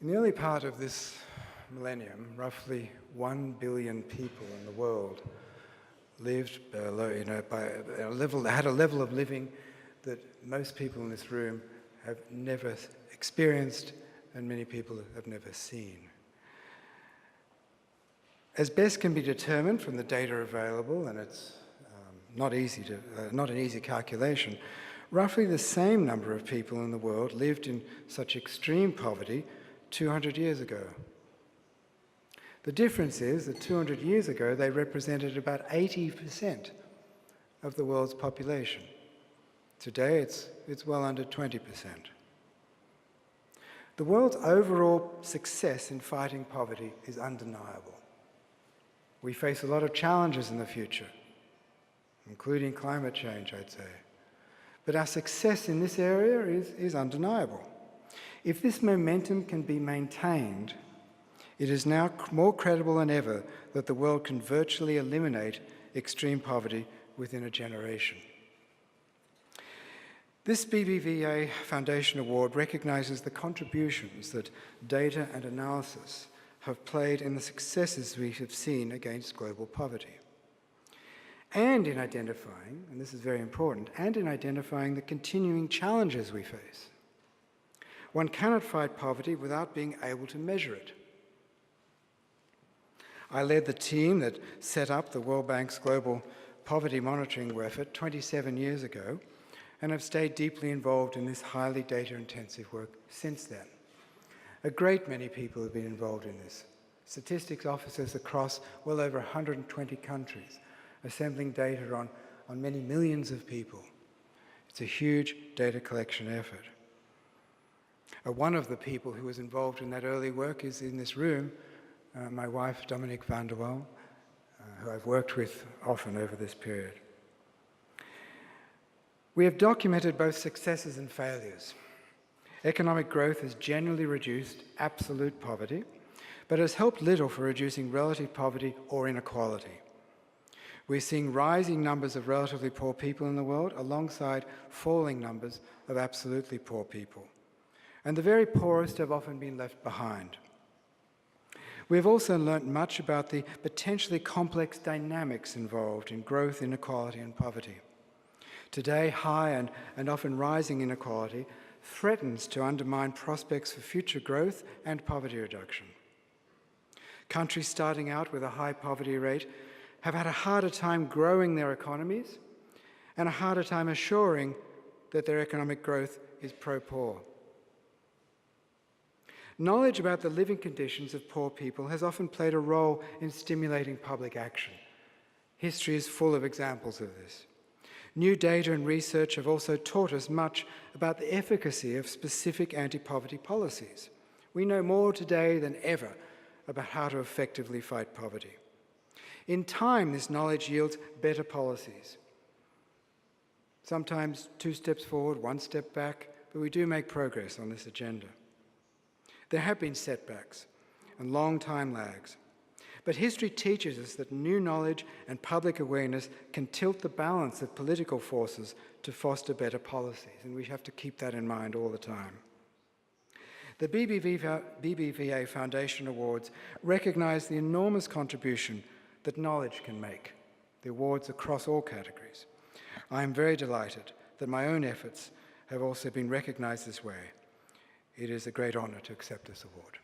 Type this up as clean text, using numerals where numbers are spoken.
In the early part of this millennium, roughly 1 billion people in the world lived below, had a level of living that most people in this room have never experienced and many people have never seen. As best can be determined from the data available, and it's not an easy calculation, roughly the same number of people in the world lived in such extreme poverty 200 years ago. The difference is that 200 years ago they represented about 80% of the world's population. Today it's well under 20%. The world's overall success in fighting poverty is undeniable. We face a lot of challenges in the future, including climate change, I'd say. But our success in this area is undeniable. If this momentum can be maintained, it is now more credible than ever that the world can virtually eliminate extreme poverty within a generation. This BBVA Foundation Award recognizes the contributions that data and analysis have played in the successes we have seen against global poverty. And in identifying, and this is very important, and in identifying the continuing challenges we face. One cannot fight poverty without being able to measure it. I led the team that set up the World Bank's global poverty monitoring effort 27 years ago, and have stayed deeply involved in this highly data-intensive work since then. A great many people have been involved in this. Statistics officers across well over 120 countries, assembling data on many millions of people. It's a huge data collection effort. One of the people who was involved in that early work is in this room, my wife, Dominique van der Waal, who I've worked with often over this period. We have documented both successes and failures. Economic growth has generally reduced absolute poverty, but has helped little for reducing relative poverty or inequality. We're seeing rising numbers of relatively poor people in the world alongside falling numbers of absolutely poor people. And the very poorest have often been left behind. We've also learnt much about the potentially complex dynamics involved in growth, inequality, and poverty. Today, high and often rising inequality threatens to undermine prospects for future growth and poverty reduction. Countries starting out with a high poverty rate have had a harder time growing their economies and a harder time assuring that their economic growth is pro-poor. Knowledge about the living conditions of poor people has often played a role in stimulating public action. History is full of examples of this. New data and research have also taught us much about the efficacy of specific anti-poverty policies. We know more today than ever about how to effectively fight poverty. In time, this knowledge yields better policies. Sometimes 2 steps forward, 1 step back, but we do make progress on this agenda. There have been setbacks and long time lags, but history teaches us that new knowledge and public awareness can tilt the balance of political forces to foster better policies, and we have to keep that in mind all the time. The BBVA Foundation Awards recognize the enormous contribution that knowledge can make, the awards across all categories. I am very delighted that my own efforts have also been recognized this way. It is a great honor to accept this award.